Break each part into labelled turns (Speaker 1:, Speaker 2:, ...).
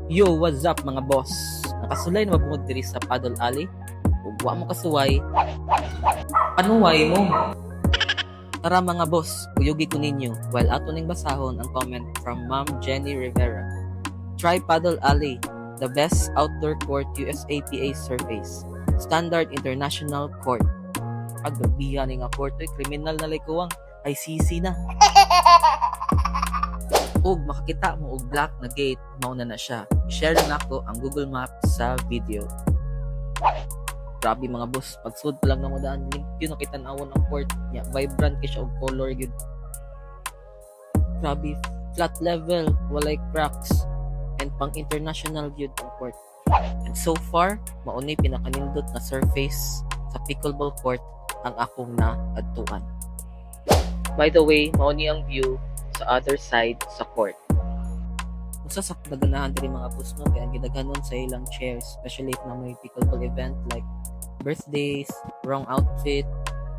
Speaker 1: Yo, what's up mga boss? Nakasulay na mabungod diri sa Paddle Alley? Ug wa mo kasuway, panuway mo. Tara mga boss, uyugi ko ninyo while ato ning basahon ang comment from Ma'am Jenny Rivera. Try Paddle Alley, the best outdoor court USAPA surface. Standard International Court. Agbabiya ni nga court, kriminal na likuwang, ICC na. Ug makakita mo og black na gate, mao na siya. I-share lang nako ang Google Map sa video. Grabe mga boss, pagsud pa lang na mo daan, limpyo na kitan-awon ang court niya, vibrant kay siya og color gyud. Grabe, flat level, walay cracks, and pang international gyud ang court. And so far, mauni pinakanindot na surface sa pickleball court ang akong naadtuan. By the way, mauni ang view sa other side sa court. Usa sa daganahan diri mga boss no, kaya ang gidaghanon sa ilang chairs, especially if na may pickleball event like birthdays, wrong outfit,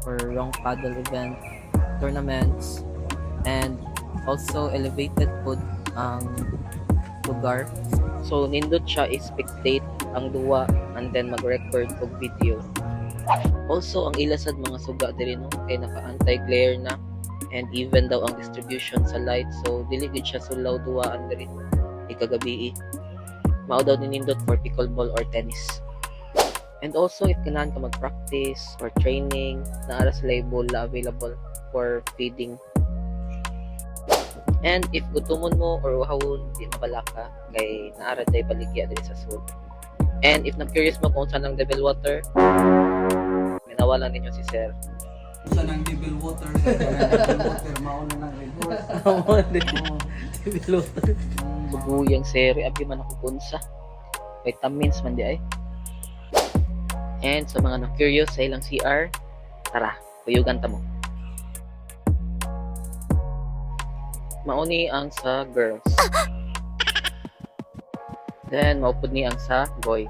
Speaker 1: or wrong paddle event, tournaments, and also elevated food ang lugar. So nindot siya i-spectate ang duwa and then mag-record og video. Also ang ilasad mga suga diri no, kay naka anti-glare na, and even daw ang distribution sa light, so dili gid siya sulaw duwaan diri ikagabi. Mao daw ninindot for pickleball or tennis. And also if ganahan ka mag-practice or training, naara sila bola available for feeding. And if gutumon mo or uhawon, di mabala ka, kay naara day baligya diri sa sul. And if na-curious mo kung saan ang devil water, minawalan ninyo si Sir.
Speaker 2: Sa nang devil water, mauna ng Red Horse.
Speaker 1: Devil water. Buguyang seri, abi man ako kunsa. Vitamins man di ay. And sa mga na-curious sa ilang CR, tara, puyugan ta mo. Mauni ang sa girls. Then, maupod ni ang sa boys.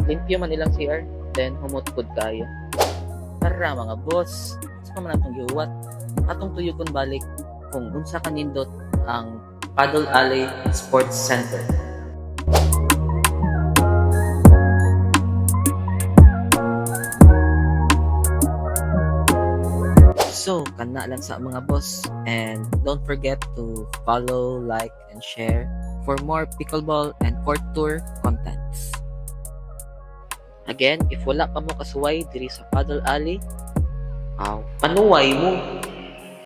Speaker 1: Limpyo man ilang CR, then humutpod kayo. Tara mga boss, sa pa man atong giuwat, atong tuyugon balik kung unsa kanindot ang Paddle Alley Sports Center. So, kana lang sa mga boss, and don't forget to follow, like, and share for more pickleball and court tour contents. Again, if wala pa mo kasuway diri sa Paddle Alley, panuway mo.